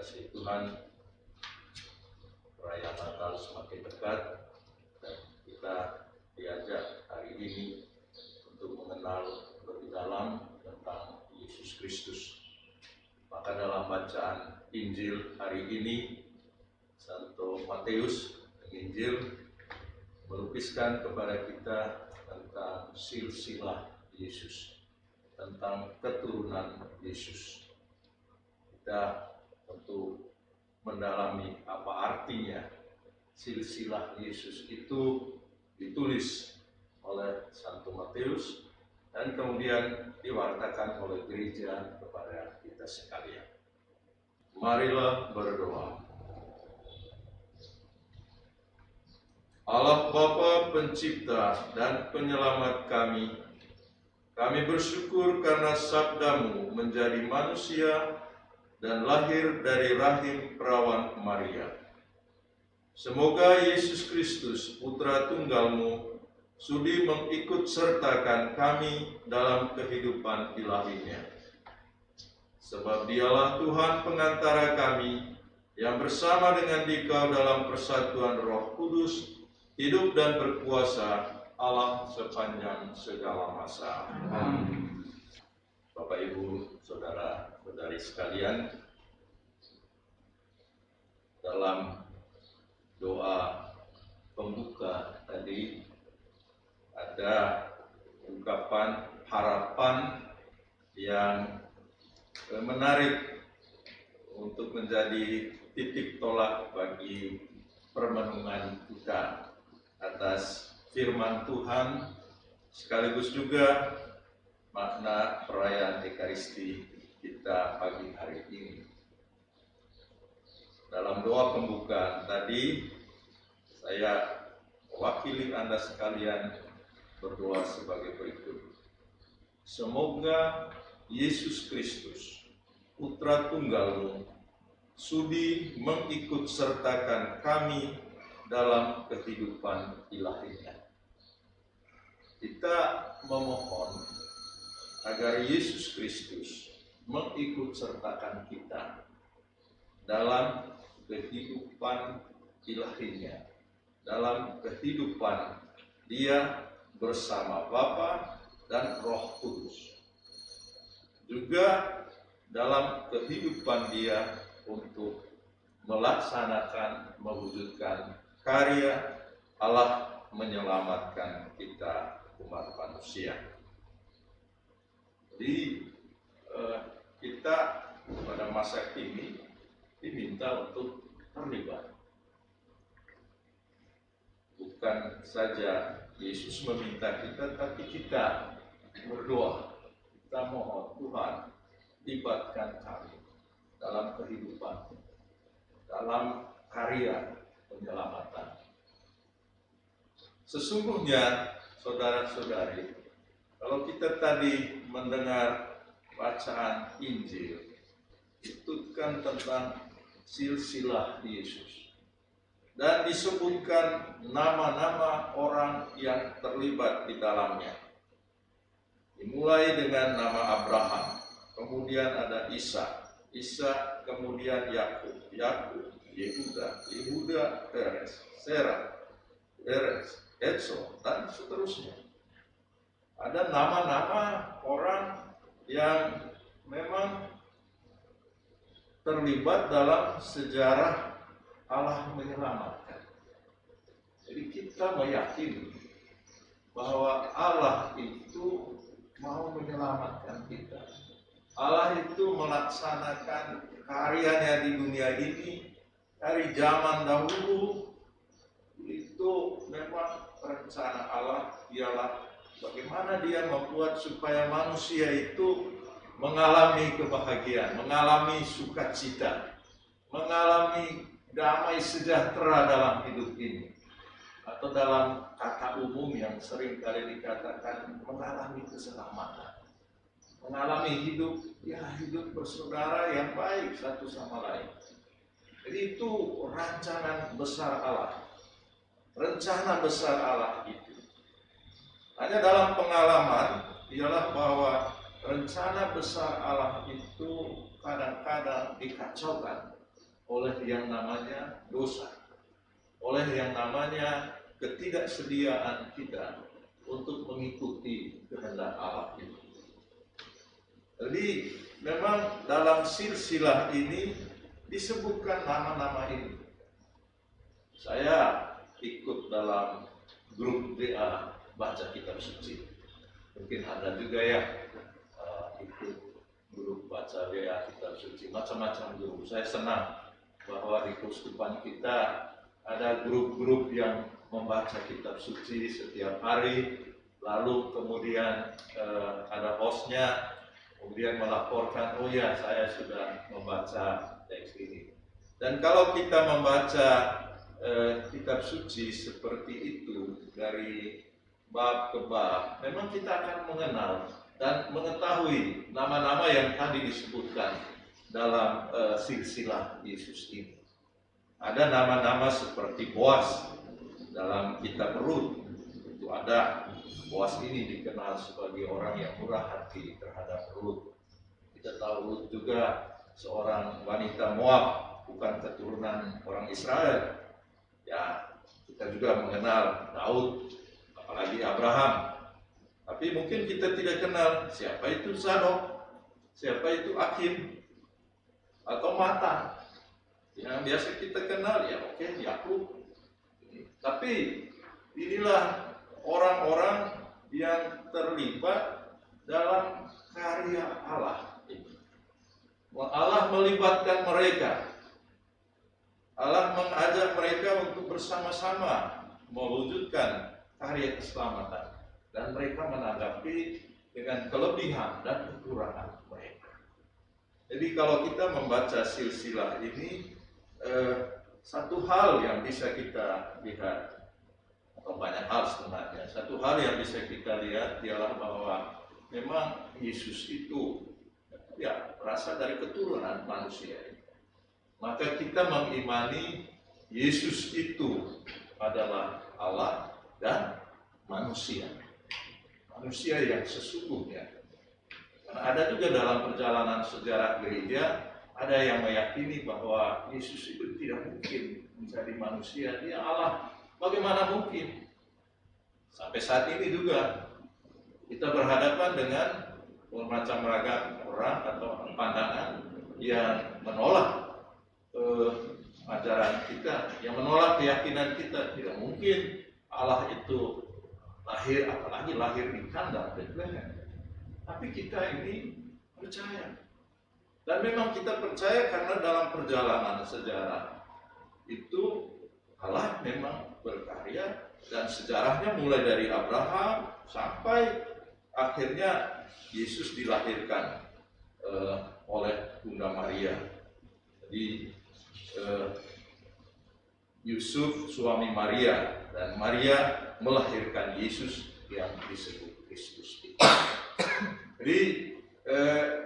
Kasih Tuhan, perayaan Natal semakin dekat dan kita diajak hari ini untuk mengenal lebih dalam tentang Yesus Kristus. Maka dalam bacaan Injil hari ini, Santo Matius Injil melukiskan kepada kita tentang silsilah Yesus, tentang keturunan Yesus. Kita tentu mendalami apa artinya silsilah Yesus itu ditulis oleh Santo Matius dan kemudian diwartakan oleh gereja kepada kita sekalian. Marilah berdoa. Allah Bapa Pencipta dan Penyelamat kami bersyukur karena sabda-Mu menjadi manusia dan lahir dari rahim perawan Maria. Semoga Yesus Kristus, Putra Tunggal-Mu, sudi mengikut sertakan kami dalam kehidupan ilahinya. Sebab Dialah Tuhan pengantara kami, yang bersama dengan Dikau dalam persatuan Roh Kudus, hidup dan berkuasa Allah sepanjang segala masa. Amin. Bapak, Ibu, Saudara-saudari sekalian, dalam doa pembuka tadi ada ungkapan harapan yang menarik untuk menjadi titik tolak bagi permenungan kita atas firman Tuhan, sekaligus juga makna perayaan Ekaristi kita pagi hari ini. Dalam doa pembukaan tadi, saya mewakili Anda sekalian berdoa sebagai berikut. Semoga Yesus Kristus, Putra Tunggal-Mu, sudi mengikut sertakan kami dalam kehidupan ilahinya. Kita memohon agar Yesus Kristus mengikut sertakan kita dalam kehidupan ilahinya, dalam kehidupan Dia bersama Bapa dan Roh Kudus. Juga dalam kehidupan Dia untuk melaksanakan, mewujudkan karya Allah menyelamatkan kita umat manusia. Jadi kita pada masa kini diminta untuk terlibat. Bukan saja Yesus meminta kita, tapi kita berdoa. Kita mohon Tuhan, libatkan kami dalam kehidupan, dalam karya penyelamatan. Sesungguhnya, saudara-saudari, kalau kita tadi mendengar bacaan Injil, itu kan tentang silsilah Yesus. Dan disebutkan nama-nama orang yang terlibat di dalamnya. Dimulai dengan nama Abraham, kemudian ada Ishak, kemudian Yakub, Yehuda, Peres, Serah, Edson, dan seterusnya. Ada nama-nama orang yang memang terlibat dalam sejarah Allah menyelamatkan. Jadi kita meyakini bahwa Allah itu mau menyelamatkan kita. Allah itu melaksanakan karyanya di dunia ini dari zaman dahulu. Itu memang rencana Allah, ialah bagaimana Dia membuat supaya manusia itu mengalami kebahagiaan, mengalami sukacita, mengalami damai sejahtera dalam hidup ini. Atau dalam kata umum yang sering kali dikatakan, mengalami keselamatan. Mengalami hidup bersaudara yang baik satu sama lain. Jadi itu rancangan besar Allah. Rencana besar Allah itu. Hanya dalam pengalaman ialah bahwa rencana besar Allah itu kadang-kadang dikacaukan oleh yang namanya dosa, oleh yang namanya ketidaksediaan kita untuk mengikuti kehendak Allah itu. Jadi memang dalam silsilah ini disebutkan nama-nama ini. Saya ikut dalam grup WA baca kitab suci. Mungkin ada juga ya ikut grup baca WA kitab suci, macam-macam grup. Saya senang bahwa di keuskupan kita ada grup-grup yang membaca kitab suci setiap hari, lalu kemudian ada hostnya, kemudian melaporkan, oh ya saya sudah membaca teks ini. Dan kalau kita membaca kitab suci seperti itu dari bab ke bab, memang kita akan mengenal dan mengetahui nama-nama yang tadi disebutkan dalam silsilah Yesus ini. Ada nama-nama seperti Boas dalam kitab Rut, itu ada. Boas ini dikenal sebagai orang yang murah hati terhadap Rut. Kita tahu Rut juga seorang wanita Moab, bukan keturunan orang Israel. Ya, kita juga mengenal Daud, apalagi Abraham. Tapi mungkin kita tidak kenal siapa itu Zadok, siapa itu Akim, atau Matan. Yang biasa kita kenal ya oke, Yakub. Tapi inilah orang-orang yang terlibat dalam karya Allah. Allah melibatkan mereka. Allah mengajak mereka untuk bersama-sama mewujudkan karya keselamatan, dan mereka menanggapi dengan kelebihan dan kekurangan mereka. Jadi kalau kita membaca silsilah ini, satu hal yang bisa kita lihat, atau banyak hal sebenarnya, satu hal yang bisa kita lihat ialah bahwa memang Yesus itu ya berasal dari keturunan manusia. Maka kita mengimani Yesus itu adalah Allah dan manusia. Manusia yang sesungguhnya. Karena ada juga dalam perjalanan sejarah gereja, ada yang meyakini bahwa Yesus itu tidak mungkin menjadi manusia, dia Allah. Bagaimana mungkin? Sampai saat ini juga kita berhadapan dengan bermacam ragam orang atau pandangan yang menolak ajaran kita, yang menolak keyakinan kita. Tidak mungkin Allah itu lahir, apalagi lahir di kandang Bethlehem. Tapi kita ini percaya, dan memang kita percaya karena dalam perjalanan sejarah itu Allah memang berkarya, dan sejarahnya mulai dari Abraham sampai akhirnya Yesus dilahirkan oleh Bunda Maria. Jadi Yusuf suami Maria, dan Maria melahirkan Yesus yang disebut Kristus. Jadi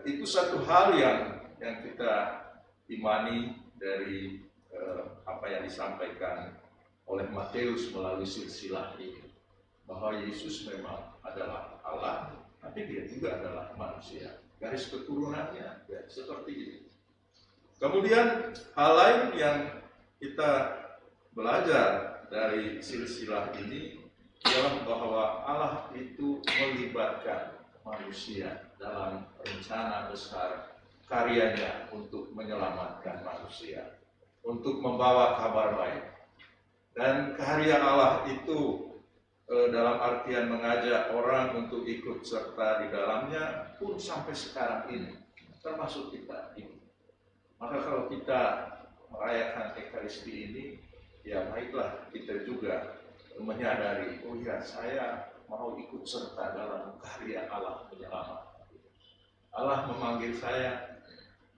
itu satu hal yang kita imani dari apa yang disampaikan oleh Matius melalui silsilah ini, bahwa Yesus memang adalah Allah, tapi dia juga adalah manusia. Garis keturunannya ya, seperti itu. Kemudian hal lain yang kita belajar dari silsilah ini ialah bahwa Allah itu melibatkan manusia dalam rencana besar karyanya untuk menyelamatkan manusia, untuk membawa kabar baik. Dan karya Allah itu dalam artian mengajak orang untuk ikut serta di dalamnya pun sampai sekarang ini, termasuk kita ini. Maka kalau kita merayakan Ekaristi ini, ya baiklah kita juga menyadari, oh ya saya mau ikut serta dalam karya Allah menyelamatkan. Allah memanggil saya,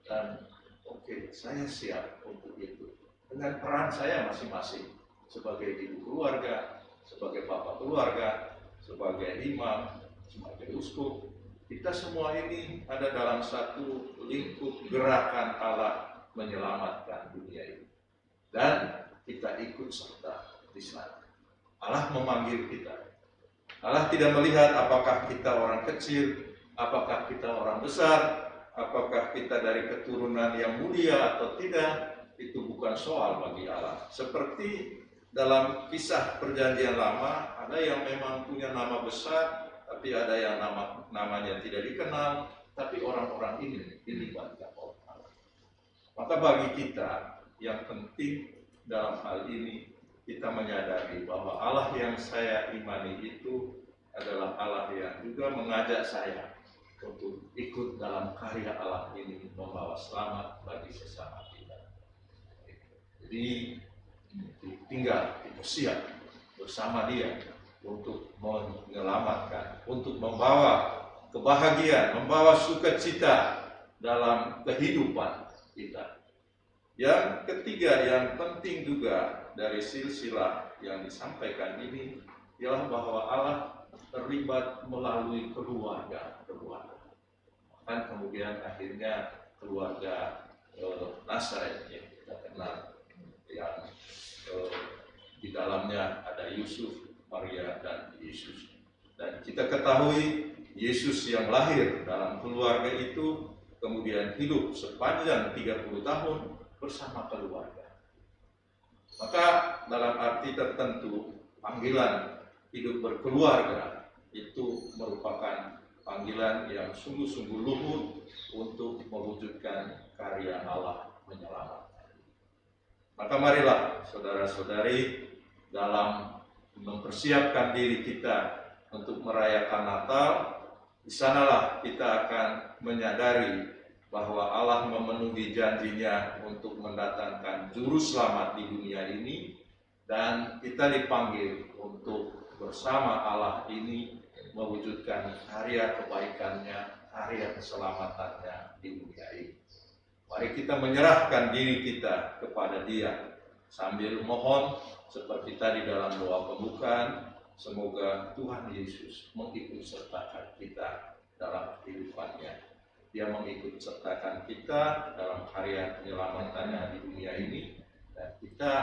dan oke, saya siap untuk itu. Dengan peran saya masing-masing, sebagai ibu keluarga, sebagai bapak keluarga, sebagai imam, sebagai uskup. Kita semua ini ada dalam satu lingkup gerakan Allah menyelamatkan dunia ini. Dan kita ikut serta di sana. Allah memanggil kita. Allah tidak melihat apakah kita orang kecil, apakah kita orang besar, apakah kita dari keturunan yang mulia atau tidak. itu bukan soal bagi Allah. Seperti dalam kisah Perjanjian Lama, ada yang memang punya nama besar, tapi ada yang namanya tidak dikenal, tapi orang-orang ini dilibatkan oleh Allah. Maka bagi kita yang penting dalam hal ini, kita menyadari bahwa Allah yang saya imani itu adalah Allah yang juga mengajak saya untuk ikut dalam karya Allah ini, membawa selamat bagi sesama kita. Jadi tinggal kita siap bersama Dia untuk menyelamatkan, untuk membawa kebahagiaan, membawa sukacita dalam kehidupan kita. Yang ketiga yang penting juga dari silsilah yang disampaikan ini ialah bahwa Allah terlibat melalui keluarga. Bahkan kemudian akhirnya keluarga Nazaret yang kita kenal, yang di dalamnya ada Yusuf, Maria, dan Yesus. Dan kita ketahui Yesus yang lahir dalam keluarga itu kemudian hidup sepanjang 30 tahun bersama keluarga. Maka dalam arti tertentu panggilan hidup berkeluarga itu merupakan panggilan yang sungguh-sungguh luhur untuk mewujudkan karya Allah menyelamatkan. Maka marilah saudara-saudari dalam mempersiapkan diri kita untuk merayakan Natal, di sanalah kita akan menyadari bahwa Allah memenuhi janjinya untuk mendatangkan juru selamat di dunia ini, dan kita dipanggil untuk bersama Allah ini mewujudkan karya kebaikannya, karya keselamatannya di dunia ini. Mari kita menyerahkan diri kita kepada Dia sambil mohon seperti tadi dalam doa pembukaan, semoga Tuhan Yesus mengikut sertakan kita dalam kehidupannya. Dia mengikut sertakan kita dalam karya penyelamatannya di dunia ini, dan kita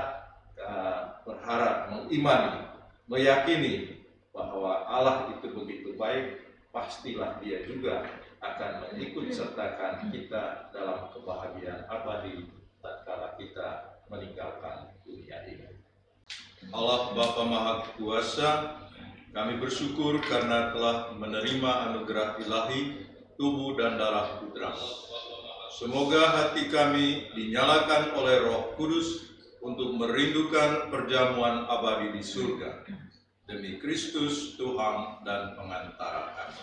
berharap, mengimani, meyakini bahwa Allah itu begitu baik. Pastilah Dia juga akan mengikut sertakan kita dalam kebahagiaan abadi tatkala kita meninggalkan dunia ini. Allah Bapa Maha Kuasa, kami bersyukur karena telah menerima anugerah ilahi tubuh dan darah Putra-Mu. Semoga hati kami dinyalakan oleh Roh Kudus untuk merindukan perjamuan abadi di surga. Demi Kristus Tuhan dan pengantara kami.